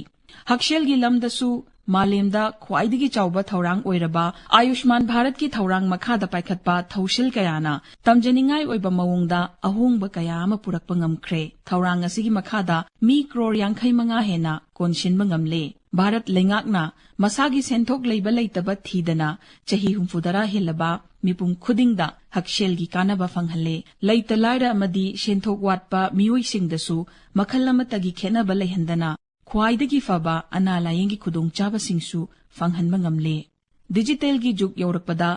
ꯍꯛꯁꯦꯜꯒꯤ ꯂꯝꯗꯁꯨ ꯃꯥꯂꯦꯝꯗ ꯈ꯭ꯋꯥꯏꯗꯒꯤ ꯆꯥꯎꯕ ꯊꯧꯔꯥꯡ ꯑꯣꯏꯔꯕ ꯑꯌꯨꯁꯃꯥꯟ ꯚꯥꯔꯠꯀꯤ ꯊꯧꯔꯥꯡ ꯃꯈꯥꯗ ꯄꯥꯏꯈꯠꯄ ꯊꯧꯁꯤꯜ ꯀꯌꯥꯅ ꯇꯝꯖꯅꯤꯡꯉꯥꯏ ꯑꯣꯏꯕ ꯃꯑꯣꯡꯗ ꯑꯍꯣꯡꯕ ꯀꯌꯥ ꯑꯃ ꯄꯨꯔꯛꯄ ꯉꯝꯈ꯭ꯔꯦ꯫ ꯊꯧꯔꯥꯡ ꯑꯁꯤꯒꯤ ꯃꯈꯥꯗ ꯃꯤ ꯀ꯭ꯔꯣꯔ 55 ꯍꯦꯟꯅ ꯀꯣꯟꯁꯤꯟꯕ ꯉꯝꯂꯦ꯫ ꯚꯥꯔꯠ ꯂꯩꯉꯥꯛꯅ ꯃꯁꯥꯒꯤ ꯁꯦꯟꯊꯣꯛ ꯂꯩꯕ ꯂꯩꯇꯕ ꯊꯤꯗꯅ ꯆꯍꯤ 60 ꯍꯦꯜꯂꯕ ꯃꯤꯄꯨꯝ ꯈꯨꯗꯤꯡꯗ ꯍꯛꯁꯦꯜꯒꯤ ꯀꯥꯟꯅꯕ ꯐꯪꯍꯜꯂꯦ꯫ ꯂꯩꯇ ꯂꯥꯏꯔ ꯑꯃꯗꯤ ꯁꯦꯟꯊꯣꯛ ꯋꯥꯠꯄ ꯃꯤꯑꯣꯏꯁꯤꯡꯗꯁꯨ ꯃꯈꯜ ꯑꯃꯠꯇꯒꯤ ꯈꯦꯠꯅꯕ ꯂꯩꯍꯟꯗꯅ ꯈ꯭ꯋꯥꯏꯗꯒꯤ ꯐꯕ ꯑꯅꯥ ꯂꯥꯌꯦꯡꯒꯤ ꯈꯨꯗꯣꯡꯆꯥꯕꯁꯤꯡꯁꯨ ꯐꯪꯍꯟꯕ ꯉꯝꯂꯦ꯫ ꯗꯤꯖꯤꯇꯦꯜꯒꯤ ꯖꯨग ꯌꯧꯔꯛꯄꯗ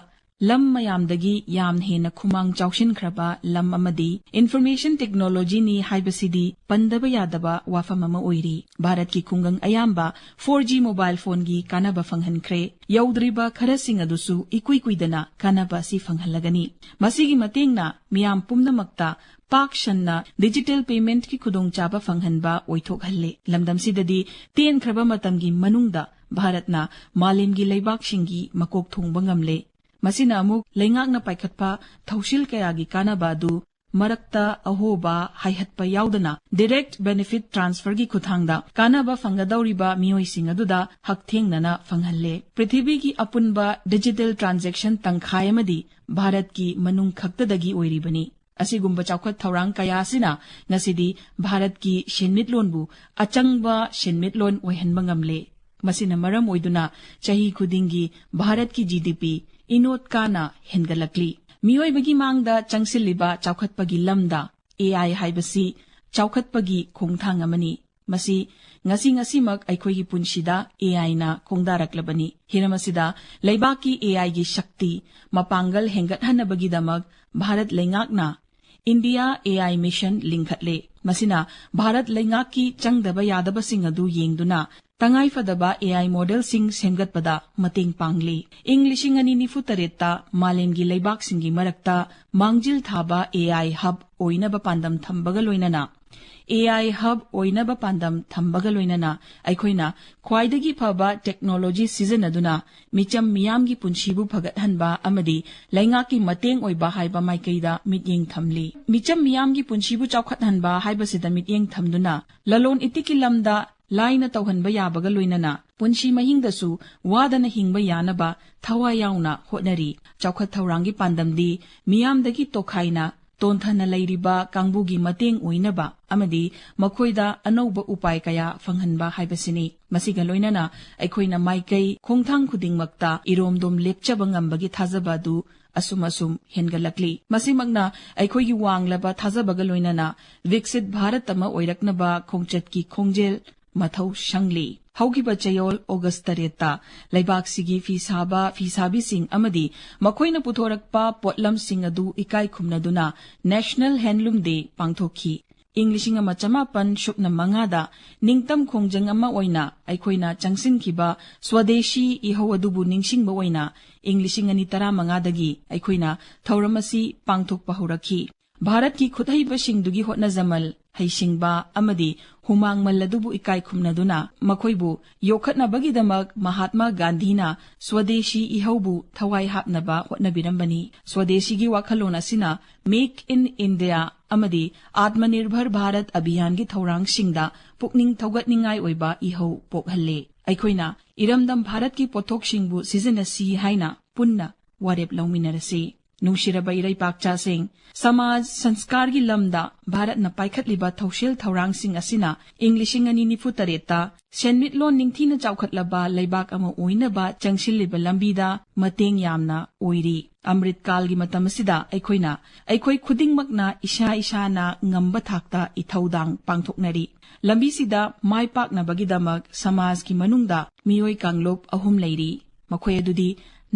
ꯂꯝ ꯃꯌꯥꯝꯗꯒꯤ ꯌꯥꯝꯅ ꯍꯦꯟꯅ ꯈꯨꯃꯥꯡ ꯆꯥꯎꯁꯤꯟꯈ꯭ꯔꯕ ꯂꯝ ꯑꯃꯗꯤ ꯏꯟꯐꯣꯔꯃꯦꯁꯟ ꯇꯦꯛꯅꯣꯂꯣꯖꯤꯅꯤ ꯍꯥꯏꯕꯁꯤꯗꯤ ꯄꯟꯗꯕ ꯌꯥꯗꯕ ꯋꯥꯐꯝ ꯑꯃ ꯑꯣꯏꯔꯤ꯫ ꯚꯥꯔꯠꯀꯤ ꯈꯨꯡꯒꯪ ꯑꯌꯥꯝꯕ 4G ꯃꯣꯕꯥꯏꯜ ꯐꯣꯟꯒꯤ ꯀꯥꯟꯅꯕ ꯐꯪꯍꯟꯈ꯭ꯔꯦ꯫ ꯌꯧꯗ꯭ꯔꯤꯕ ꯈꯔꯁꯤꯡ ꯑꯗꯨꯁꯨ ꯏꯀꯨꯏ ꯀꯨꯏꯗꯅ ꯀꯥꯟꯅꯕ ꯑꯁꯤ ꯐꯪꯍꯜꯂꯒꯅꯤ꯫ ꯃꯁꯤꯒꯤ ꯃꯇꯦꯡꯅ ꯃꯤꯌꯥꯝ ꯄꯨꯝꯅꯃꯛꯇ ꯄꯥꯛ ꯁꯟꯅ ꯗꯤꯖꯤꯇꯦꯜ ꯄꯦꯃꯦꯟꯠꯀꯤ ꯈꯨꯗꯣꯡꯆꯥꯕ ꯐꯪꯍꯟꯕ ꯑꯣꯏꯊꯣꯛꯍꯜꯂꯦ꯫ ꯂꯝꯗꯝꯁꯤꯗꯗꯤ ꯇꯦꯟꯈ꯭ꯔꯕ ꯃꯇꯝꯒꯤ ꯃꯅꯨꯡꯗ ꯚꯥꯔꯠꯅ ꯃꯥꯂꯦꯝꯒꯤ ꯂꯩꯕꯥꯛꯁꯤꯡꯒꯤ ꯃꯀꯣꯛ ꯊꯣꯡꯕ ꯉꯝꯂꯦ꯫ ꯃꯁꯤꯅ ꯑꯃꯨꯛ ꯂꯩꯉꯥꯛꯅ ꯄꯥꯏꯈꯠꯄ ꯊꯧꯁꯤꯜ ꯀꯌꯥꯒꯤ ꯀꯥꯟꯅꯕ ꯑꯗꯨ ꯃꯔꯛꯇ ꯑꯍꯣꯕ ꯍꯥꯏꯍꯠꯄ ꯌꯥꯎꯗꯅ ꯗꯤꯔꯦꯛꯠ ꯕꯦꯅꯤꯐꯤꯠ ꯇ꯭ꯔꯥꯟꯁꯐꯔꯒꯤ ꯈꯨꯠꯊꯥꯡꯗ ꯀꯥꯟꯅꯕ ꯐꯪꯒꯗꯧꯔꯤꯕ ꯃꯤꯑꯣꯏꯁꯤꯡ ꯑꯗꯨꯗ ꯍꯛꯊꯦꯡꯅꯅ ꯐꯪꯍꯜꯂꯦ꯫ ꯄ꯭ꯔꯤꯊꯤꯕꯤꯒꯤ ꯑꯄꯨꯟꯕ ꯗꯤꯖꯤꯇꯦꯜ ꯇ꯭ꯔꯥꯟꯖꯦꯛꯁꯟ ꯇꯪꯈꯥꯏ ꯑꯃꯗꯤ ꯚꯥꯔꯠꯀꯤ ꯃꯅꯨꯡ ꯈꯛꯇꯗꯒꯤ ꯑꯣꯏꯔꯤꯕꯅꯤ꯫ ꯑꯁꯤꯒꯨꯝꯕ ꯆꯥꯎꯈꯠ ꯊꯧꯔꯥꯡ ꯀꯌꯥ ꯑꯁꯤꯅ ꯉꯁꯤꯗꯤ ꯚꯥꯔꯠꯀꯤ ꯁꯦꯟꯃꯤꯠꯂꯣꯟꯕꯨ ꯑꯆꯪꯕ ꯁꯦꯟꯃꯤꯠꯂꯣꯟ ꯑꯣꯏꯍꯟꯕ ꯉꯝꯂꯦ꯫ ꯃꯁꯤꯅ ꯃꯔꯝ ꯑꯣꯏꯗꯨꯅ ꯆꯍꯤ ꯈꯨꯗꯤꯡꯒꯤ ꯚꯥꯔꯠꯀꯤ GDP ꯏꯅꯣꯠ ꯀꯥꯅ ꯍꯦꯟꯒꯠꯂꯛꯂꯤ꯫ ꯃꯤꯑꯣꯏꯕꯒꯤ ꯃꯥꯡꯗ ꯆꯪꯁꯤꯜꯂꯤꯕ ꯆꯥꯎꯈꯠꯄꯒꯤ ꯂꯝꯗ AI ꯍꯥꯏꯕꯁꯤ ꯆꯥꯎꯈꯠꯄꯒꯤ ꯈꯣꯡꯊꯥꯡ ꯑꯃꯅꯤ꯫ ꯃꯁꯤ ꯉꯁꯤꯃꯛ ꯑꯩꯈꯣꯏꯒꯤ ꯄꯨꯟꯁꯤꯗ AIꯅ ꯈꯣꯡꯗꯥꯔꯛꯂꯕꯅꯤ꯫ ꯍꯤꯔꯝ ꯑꯁꯤꯗ ꯂꯩꯕꯥꯛꯀꯤ AIꯒꯤ ꯁꯛꯇꯤ ꯃꯄꯥꯡꯒꯜ ꯍꯦꯟꯒꯠꯍꯟꯅꯕꯒꯤꯗꯃꯛ ꯚꯥꯔꯠ ꯂꯩꯉꯥꯛꯅ ꯏꯟꯗꯤꯌꯥ AI ꯃꯤꯁꯟ ꯂꯤꯡꯈꯠꯂꯦ꯫ ꯃꯁꯤꯅ ꯚꯥꯔꯠ ꯂꯩꯉꯥꯛꯀꯤ ꯆꯪꯗꯕ ꯌꯥꯗꯕꯁꯤꯡ ꯑꯗꯨ ꯌꯦꯡꯗꯨꯅ ꯇꯉꯥꯏꯐꯗꯕ AI ꯃꯣꯗꯦꯜꯁꯤꯡ ꯁꯦꯝꯒꯠꯄꯗ ꯃꯇꯦꯡ ꯄꯥꯡꯂꯤ꯫ ꯏꯪ 2048ꯇ ꯃꯥꯂꯦꯝꯒꯤ ꯂꯩꯕꯥꯛꯁꯤꯡꯒꯤ ꯃꯔꯛꯇ ꯃꯥꯡꯖꯤꯜ ꯊꯥꯕ AI ꯍꯕ ꯑꯣꯏꯅꯕ ꯄꯥꯟꯗꯝ ꯊꯝꯕꯒ ꯂꯣꯏꯅꯅ ꯑꯩꯈꯣꯏꯅ ꯈ꯭ꯋꯥꯏꯗꯒꯤ ꯐꯕ ꯇꯦꯛꯅꯣꯂꯣꯖꯤ ꯁꯤꯖꯤꯟꯅꯗꯨꯅ ꯃꯤꯆꯝ ꯃꯤꯌꯥꯝꯒꯤ ꯄꯨꯟꯁꯤꯕꯨ ꯐꯒꯠꯍꯟꯕ ꯑꯃꯗꯤ ꯂꯩꯉꯥꯛꯀꯤ ꯃꯇꯦꯡ ꯑꯣꯏꯕ ꯍꯥꯏꯕ ꯃꯥꯏꯀꯩꯗ ꯃꯤꯠꯌꯦꯡ ꯊꯝꯂꯤ꯫ ꯃꯤꯆꯝ ꯃꯤꯌꯥꯝꯒꯤ ꯄꯨꯟꯁꯤꯕꯨ ꯆꯥꯎꯈꯠꯍꯟꯕ ꯍꯥꯏꯕꯁꯤꯗ ꯃꯤꯠꯌꯦꯡ ꯊꯝꯗꯨꯅ ꯂꯂꯣꯟ ꯏꯇꯤꯛꯀꯤ ꯂꯝꯗ ꯂꯥꯏꯅ ꯇꯧꯍꯟꯕ ꯌꯥꯕꯒ ꯂꯣꯏꯅꯅ ꯄꯨꯟꯁꯤ ꯃꯍꯤꯡꯗꯁꯨ ꯋꯥꯗꯅ ꯍꯤꯡꯕ ꯌꯥꯅꯕ ꯊꯋꯥꯏ ꯌꯥꯎꯅ ꯍꯣꯠꯅꯔꯤ꯫ ꯆꯥꯎꯈꯠ ꯊꯧꯔꯥꯡꯒꯤ ꯄꯥꯟꯗꯝꯗꯤ ꯃꯤꯌꯥꯝꯗꯒꯤ ꯇꯣꯈꯥꯏꯅ ꯇꯣꯟꯊꯅ ꯂꯩꯔꯤꯕ ꯀꯥꯡꯕꯨꯒꯤ ꯃꯇꯦꯡ ꯑꯣꯏꯅꯕ ꯑꯃꯗꯤ ꯃꯈꯣꯏꯗ ꯑꯅꯧꯕ ꯎꯄꯥꯏ ꯀꯌꯥ ꯐꯪꯍꯟꯕ ꯍꯥꯏꯕꯁꯤꯅꯤ꯫ ꯃꯁꯤꯒ ꯂꯣꯏꯅꯅ ꯑꯩꯈꯣꯏꯅ ꯃꯥꯏꯀꯩ ꯈꯣꯡꯊꯥꯡ ꯈꯨꯗꯤꯡꯃꯛꯇ ꯏꯔꯣꯝꯗꯣꯝ ꯂꯦꯞꯆꯕ ꯉꯝꯕꯒꯤ ꯊꯥꯖꯕ ꯑꯗꯨ ꯑꯁꯨꯝ ꯍꯦꯟꯒꯠꯂꯛꯂꯤ꯫ ꯃꯁꯤꯃꯛꯅ ꯑꯩꯈꯣꯏꯒꯤ ꯋꯥꯡꯂꯕ ꯊꯥꯖꯕꯒ ꯂꯣꯏꯅꯅ ꯕꯤꯛꯁꯤꯠ ꯚꯥꯔꯠ ꯑꯃ ꯑꯣꯏꯔꯛꯅꯕ ꯈꯣꯡꯆꯠꯀꯤ ꯈꯣꯡꯖꯦꯜ ꯃꯊꯧ ꯁꯪꯂꯤ꯫ ꯍꯧꯈꯤꯕ ꯆꯌꯣꯜ ꯑꯣꯒꯁꯠ 8ꯇ ꯂꯩꯕꯥꯛꯁꯤꯒꯤ ꯐꯤꯁꯥꯕꯤꯁꯤꯡ ꯑꯃꯗꯤ ꯃꯈꯣꯏꯅ ꯄꯨꯊꯣꯔꯛꯄ ꯄꯣꯠꯂꯝꯁꯤꯡ ꯑꯗꯨ ꯏꯀꯥꯏ ꯈꯨꯝꯅꯗꯨꯅ ꯅꯦꯁꯅꯦꯜ ꯍꯦꯟꯗꯂꯨꯝ ꯗꯦ ꯄꯥꯡꯊꯣꯛꯈꯤ꯫ ꯏꯪ 1905ꯗ ꯅꯤꯡꯇꯝ ꯈꯣꯡꯖꯪ ꯑꯃ ꯑꯣꯏꯅ ꯑꯩꯈꯣꯏꯅ ꯆꯪꯁꯤꯟꯈꯤꯕ ꯁ꯭ꯋꯗꯦꯁꯤ ꯏꯍꯧ ꯑꯗꯨꯕꯨ ꯅꯤꯡꯁꯤꯡꯕ ꯑꯣꯏꯅ ꯏꯪ 2015ꯗꯒꯤ ꯑꯩꯈꯣꯏꯅ ꯊꯧꯔꯝ ꯑꯁꯤ ꯄꯥꯡꯊꯣꯛꯄ ꯍꯧꯔꯛꯈꯤ꯫ ꯚꯥꯔꯠꯀꯤ ꯈꯨꯠꯍꯩꯕꯁꯤꯡꯗꯨꯒꯤ ꯍꯣꯠꯅꯖꯃꯜ, ꯍꯩꯁꯤꯡꯕ ꯑꯃꯗꯤ ꯍꯨꯃꯥꯡꯃꯜ ꯑꯗꯨꯕꯨ ꯏꯀꯥꯏ ꯈꯨꯝꯅꯗꯨꯅ ꯃꯈꯣꯏꯕꯨ ꯌꯣꯛꯈꯠꯅꯕꯒꯤꯗꯃꯛ ꯃꯍꯥꯠꯃꯥ ꯒꯥꯟꯙꯤꯅ ꯁ꯭ꯋꯗꯦꯁꯤ ꯏꯍꯧꯕꯨ ꯊꯋꯥꯏ ꯍꯥꯞꯅꯕ ꯍꯣꯠꯅꯕꯤꯔꯝꯕꯅꯤ꯫ ꯁ꯭ꯋꯗꯦꯁꯤꯒꯤ ꯋꯥꯈꯜꯂꯣꯟ ꯑꯁꯤꯅ ꯃꯦꯛ ꯏꯟ ꯏꯟꯗꯤꯌꯥ ꯑꯃꯗꯤ ꯑꯥꯠꯃꯅꯤꯔꯚꯔ ꯚꯥꯔꯠ ꯑꯚꯤꯌꯥꯟꯒꯤ ꯊꯧꯔꯥꯡꯁꯤꯡꯗ ꯄꯨꯛꯅꯤꯡ ꯊꯧꯒꯠꯅꯤꯡꯉꯥꯏ ꯑꯣꯏꯕ ꯏꯍꯧ ꯄꯣꯛꯍꯜꯂꯦ꯫ ꯑꯩꯈꯣꯏꯅ ꯏꯔꯝꯗꯝ ꯚꯥꯔꯠꯀꯤ ꯄꯣꯠꯊꯣꯛꯁꯤꯡꯕꯨ ꯁꯤꯖꯤꯟꯅꯁꯤ ꯍꯥꯏꯅ ꯄꯨꯟꯅ ꯋꯥꯔꯦꯞ ꯂꯧꯃꯤꯟꯅꯔꯁꯤ꯫ ꯅꯨꯡꯁꯤꯔꯕ ꯏꯔꯩꯄꯥꯛꯆꯥꯁꯤꯡ, ꯁꯃꯥꯖ ꯁꯪꯁꯀꯥꯔꯒꯤ ꯂꯝꯗ ꯚꯥꯔꯠꯅ ꯄꯥꯏꯈꯠꯂꯤꯕ ꯊꯧꯁꯤꯜ ꯊꯧꯔꯥꯡꯁꯤꯡ ꯑꯁꯤꯅ ꯏꯪ 2048ꯇ ꯁꯦꯟꯃꯤꯠꯂꯣꯟ ꯅꯤꯡꯊꯤꯅ ꯆꯥꯎꯈꯠꯂꯕ ꯂꯩꯕꯥꯛ ꯑꯃ ꯑꯣꯏꯅꯕ ꯆꯪꯁꯤꯜꯂꯤꯕ ꯂꯝꯕꯤꯗ ꯃꯇꯦꯡ ꯌꯥꯝꯅ ꯑꯣꯏꯔꯤ꯫ ꯑꯃ꯭ꯔꯤꯠ ꯀꯥꯜꯒꯤ ꯃꯇꯝ ꯑꯁꯤꯗ ꯑꯩꯈꯣꯏ ꯈꯨꯗꯤꯡꯃꯛꯅ ꯏꯁꯥꯅ ꯉꯝꯕ ꯊꯥꯛꯇ ꯏꯊꯧꯗꯥꯡ ꯄꯥꯡꯊꯣꯛꯅꯔꯤ꯫ ꯂꯝꯕꯤꯁꯤꯗ ꯃꯥꯏ ꯄꯥꯛꯅꯕꯒꯤꯗꯃꯛ ꯁꯃꯥꯖꯒꯤ ꯃꯅꯨꯡꯗ ꯃꯤꯑꯣꯏ ꯀꯥꯡꯂꯨꯞ 3 ꯂꯩꯔꯤ꯫ ꯃꯈꯣꯏ ꯑꯗꯨꯗꯤ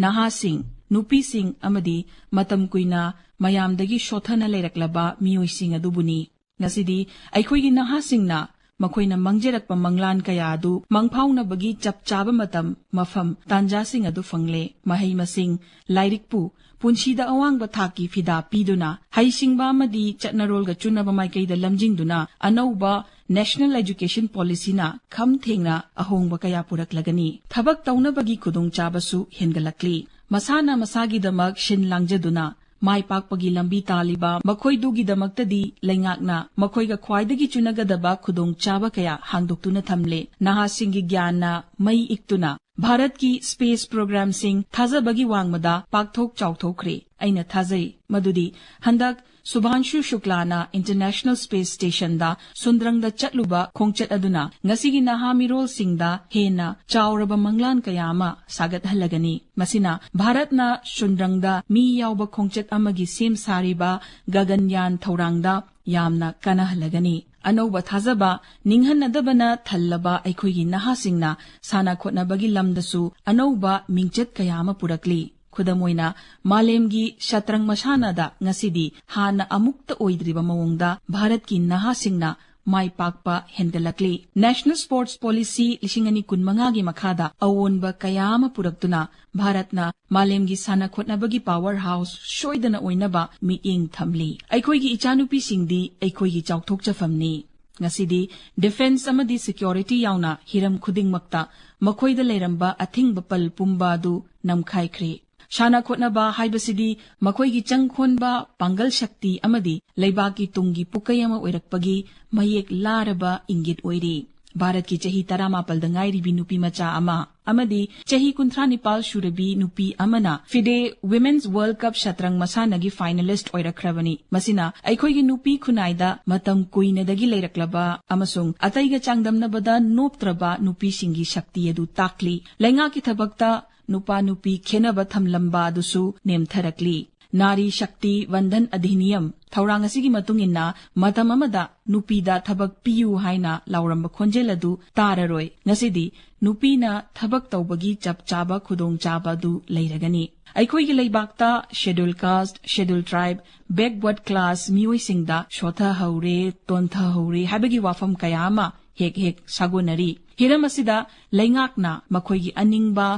ꯅꯍꯥꯁꯤꯡ, ꯅꯨꯄꯤꯁꯤꯡ ꯑꯃꯗꯤ ꯃꯇꯝ ꯀꯨꯏꯅ ꯃꯌꯥꯝꯗꯒꯤ ꯁꯣꯠꯊꯅ ꯂꯩꯔꯛꯂꯕ ꯃꯤꯑꯣꯏꯁꯤꯡ ꯑꯗꯨꯕꯨꯅꯤ꯫ ꯉꯁꯤꯗꯤ ꯑꯩꯈꯣꯏꯒꯤ ꯅꯍꯥꯁꯤꯡꯅ ꯃꯈꯣꯏꯅ ꯃꯪꯖꯔꯛꯄ ꯃꯪꯂꯥꯟ ꯀꯌꯥ ꯑꯗꯨ ꯃꯪꯐꯥꯎꯅꯕꯒꯤ ꯆꯞ ꯆꯥꯕ ꯃꯇꯝ, ꯃꯐꯝ, ꯇꯥꯟꯖꯥꯁꯤꯡ ꯑꯗꯨ ꯐꯪꯂꯦ꯫ ꯃꯍꯩ-ꯃꯁꯤꯡ, ꯂꯥꯏꯔꯤꯛꯄꯨ ꯄꯨꯟꯁꯤꯗ ꯑꯋꯥꯡꯕ ꯊꯥꯛꯀꯤ ꯐꯤꯗꯥ ꯄꯤꯗꯨꯅ, ꯍꯩꯁꯤꯡꯕ ꯑꯃꯗꯤ ꯆꯠꯅꯔꯣꯜꯒ ꯆꯨꯅꯕ ꯃꯥꯏꯀꯩꯗ ꯂꯝꯖꯤꯡꯗꯨꯅ ꯑꯅꯧꯕ ꯅꯦꯁꯅꯦꯜ ꯑꯦꯖꯨꯀꯦꯁꯟ ꯄꯣꯂꯤꯁꯤꯅ ꯈꯝ ꯊꯦꯡꯅ ꯑꯍꯣꯡꯕ ꯀꯌా ꯄꯨꯔꯛꯂꯒꯅꯤ꯫ ꯊꯕꯛ ꯇꯧꯅꯕꯒꯤ ꯈꯨꯗꯣꯡꯆꯥꯕꯁꯨ ꯍꯦꯟꯒꯠꯂꯛꯂꯤ꯫ ꯃꯁꯥꯅ ꯃꯁꯥꯒꯤꯗꯃꯛ ꯁꯤꯟ ꯂꯥꯡꯖꯗꯨꯅ ꯃꯥꯏ ꯄꯥꯛꯄꯒꯤ ꯂꯝꯕꯤ ꯇꯥꯜꯂꯤꯕ ꯃꯈꯣꯏꯗꯨꯒꯤꯗꯃꯛꯇꯗꯤ ꯂꯩꯉꯥꯛꯅ ꯃꯈꯣꯏꯒ ꯈ꯭ꯋꯥꯏꯗꯒꯤ ꯆꯨꯅꯒꯗꯕ ꯈꯨꯗꯣꯡꯆꯥꯕ ꯀꯌꯥ ꯍꯥꯡꯗꯣꯛꯇꯨꯅ ꯊꯝꯂꯦ꯫ ꯅꯍꯥꯁꯤꯡꯒꯤ ꯒ꯭ꯌꯥꯟꯅ ꯃꯩ ꯏꯛꯇꯨꯅ ꯚꯥꯔꯠꯀꯤ ꯁ꯭ꯄꯦꯁ ꯄ꯭ꯔꯣꯒ꯭ꯔꯥꯝꯁꯤꯡ ꯊꯥꯖꯕꯒꯤ ꯋꯥꯡꯃꯗ ꯄꯥꯛꯊꯣꯛ ꯆꯥꯎꯊꯣꯛꯈ꯭ꯔꯦ꯫ ꯑꯩꯅ ꯊꯥꯖꯩ ꯃꯗꯨꯗꯤ ꯍꯟꯗꯛ Subhanshu Shuklana International Space Station da Sundrangda chatluba khongchat aduna ngasigi naha mirol singda hena chauraba manglan kayama sagat halagani masina Bharatna Sundrangda mi yauba khongchat amagi sem sariba Gaganyaan Thaurangda yamna kanahalagani Anauba thazaba ninghanadabana thallaba aikhoigi nahasingna sana khotnabagi lamdasu anauba mingchat kayama purakli Kudamoina Malemgi Shatrang Masanada ngasidi hana amukta oidriba mawongda Bharatki nahasingna mai pakpa hengalakli National Sports Policy 2015 gi makhada awonba kayama puraktuna Bharatna Malemgi sana khotnabagi powerhouse shoidana oinaba miing thamli aikhoigi ichanupi singdi aikhoigi chauthokchafamni ngasidi defense amadi security yauna hiram khudingmakta makhoida leiramba athingba pal pumba du namkhaikhre Shana khotnaba haibasidi makhoigi changkhonba pangal shakti amadi leibaki tungi pukayama oirakpagi mayek laraba ingit oiri Bharat ki chahi 19 da ngairibi nupi macha ama amadi chahi 39 shurabi nupi amana FIDE Women's World Cup Shatrang Masanagi finalist oirakhrabani masina aikhoigi nupi khunaida matam kuinadagi leiraklaba amasung ataiga changdamnabada noptraba nupi singi shakti adu takli lainga ki thabakta Nupa nupi khenaba thamlamba dusu nemtharakli Nari Shakti Vandhan Adhiniyam Thaurang asigi matung inna matam amada nupi da thabak piyu haina lauramba khonjeladu tararoi ngasidi nupi na thabak tawbagi chap chaba khudong chaba du leiragani aikhoigi leibakta schedule caste schedule tribe backward class mioi singda shotha haure tontha haure habagi wafam kayama hek sagonari hiram asida leingakna makhoigi aningba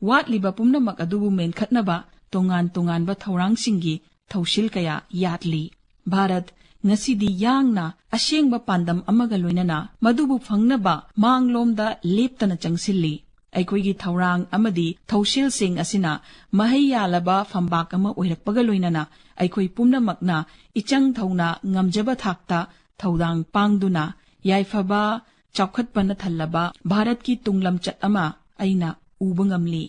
Watliba pumnamak adubu menkhatnaba tongan-tonganba thaurangsingi thausil kaya yatli Bharat ngasidi yangna ashengba pandam amaga loinana madubu phangnaba manglomda leptana changsilli aikhoigi thaurang amadi thausil sing asina mahayalaba phambak ama oirakpaga loinana aikhoi pumnamakna ichang thauna ngamjaba thakta thaudang pangduna yaifaba chawkhatpana thallaba Bharat ki tunglamchat ama aina ubangamli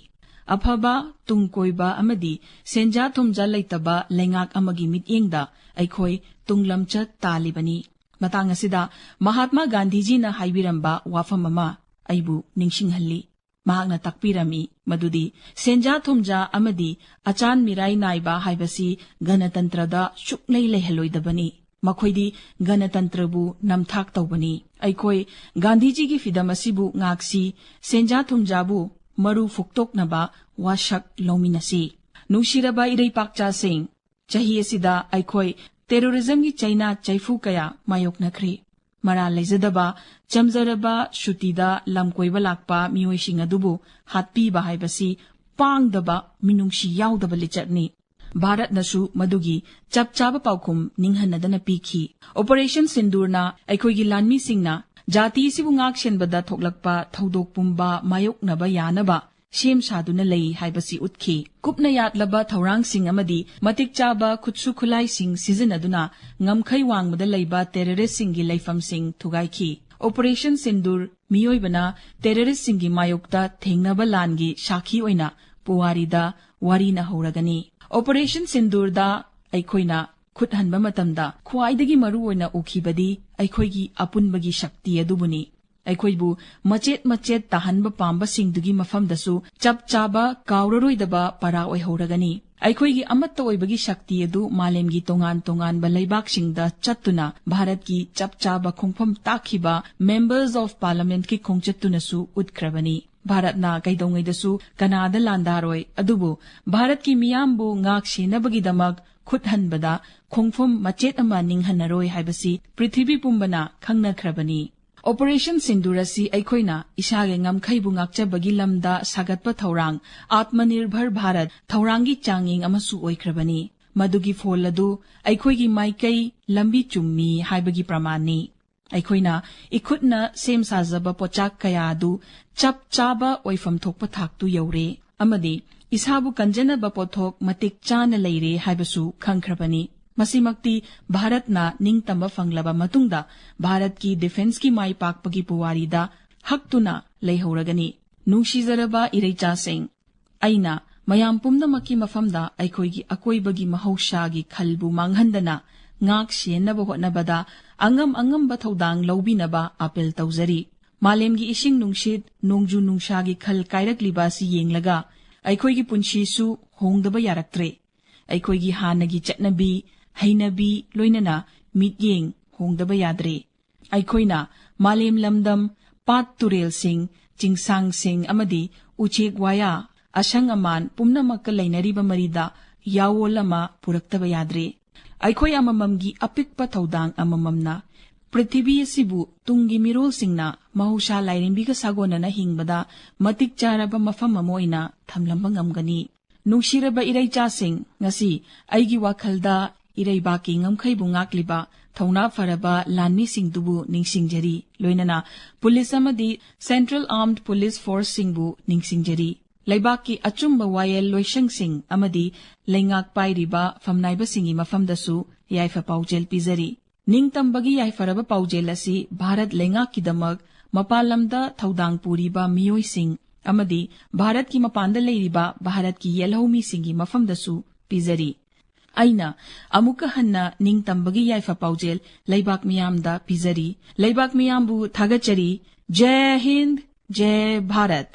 Aphaba tungkoiba amadi senja thumja leitaba lengak amagi mityengda aikhoi tunglamchat talibani matang asida Mahatma Gandhi ji na haibiramba wafam ama aibu ningsinghalli mahakna takpirami madudi senja thumja amadi achan mirai naiba haibasi ganatantrada suklei leheloidabani makhoidi ganatantrabu namthak tawbani aikhoi Gandhi ji gi fidamasibu ngaksi senja thumjabu Maru fuktoknaba washak lominasi Nushiraba irei pakcha sing chahi asida aikhoi terrorism gi China chaifu kaya mayoknakhri mara lejadaba chamjaraba shutida lamkoiba lakpa miyoising adubu hatpi ba haibasi pangdaba minungshi yaudaba lichatni Bharat nasu madugi chapchaba paukhum ninghanadana pikhi Operation Sindurna aikhoigi lanmi singna Jati sibu ngak shenbada thoklakpa thodok pumba mayoknaba yanaba shem saduna lei haibasi utkhi kupna yatlaba thaurang sing amadi matik chaba khutsu khulai sing sizinaduna ngamkhai wangmada leiba terrorist singi leifam sing thugaikhi Operation Sindur miyoibana terrorist singi mayokta thengnaba langi shakhi oina puwarida warina horagani Operation Sindur da aikhoina khuthanba matamda khwaidagi maru oina ukhibadi aikhoigi apunbagi shakti adubuni aikhoibu machet tahanba pamba singdugi mafamdasu chapchaba kauraroidaba para oihoragani aikhoigi amatta oibagi shakti adu malemgi tongan ba leibak singda chattuna Bharat ki chapchaba khongpham takhiba members of parliament ki khongchattunasu utkrabani Bharatna kaidongaidasu kanada landaroi adubu Bharat ki miyambu ngak senabagi damak khuthanbada khongphom machet ama ninghanaroi haibasi prithvi pumbana khangnakrabani Operation Sindurasi aikhoina isage ngamkhaibu ngakchabagi lamda sagatpa thaurang Atmanirbhar Bharat thaurangi changing amasu oikrabani madugi foladu aikhoigi maikai lambi chummi haibagi pramani aikhoina ikhutna sem sajaba pochak kaya adu chap chaba oifam thokpa thaktu yaure amadi isabu kanjanaba pothok matik chana leire haibasu khangkhrabani Masimakti Bharatna ningtamba fanglaba matungda Bharat ki defense ki mai pakpagi puwarida haktuna leihoragani nungshizaraba ireicha sing aina mayam pumnamaki mafamda aikhoigi akoibagi mahaushagi khalbu manghandana ngak siennaba hotnabada angamba thodang laubinaba apel tawjari malemgi ising nungshit nongju nungsagi khal kairagliba si yenglaga aikhoigi punshi su hongdaba yaraktre aikhoigi hanagi chatnabi hainabi loinana mityeng hongdaba yadre aikhoina malem lamdam pat turel sing chingsang sing amadi uchek waya asang aman pumnamakka lainariba marida yawolama puraktaba yadre aikhoi amamamgi apikpa thodang amamamna पृथ्वी असिबु तुंगी मिरोलसिंगना महौसा लाइरेंबिगा सागोनना हिंगबदा मतिक चारबा मफम अमा ओइना थमलंबा ngamgani नुंगसिरबा इरैचासिंग ngasi aigi wakhalda इरैबाकी ngamkhaibu ngakliba thौना फरबा लानमी सिंगदुबु निंगसिंगजरी लोइनना पुलिस अमदी सेंट्रल आर्म्ड पुलिस फोर्स सिंगबु निंगसिंगजरी लैबाकी अचुम्बा वायल लोइशंग सिंग अमदी लैंगाक पाइरिबा फमनाइबा सिंगी मफमदसु याइफा पाउजेल पिजरी निंगतंबगी याइफरबा पाउजेल असि भारत लैंगाकीदमक मपालमदा थौदांग पुरीबा मियोइसिंग अमदी भारत की मपानदा लेरिबा भारत की येलहौमी सिंगी मफमदसु पिजरी aina amuka hanna ningtambagi yaifa paujel laibak miyamda pizari laibak miyambu thagachari jai hind jai bharat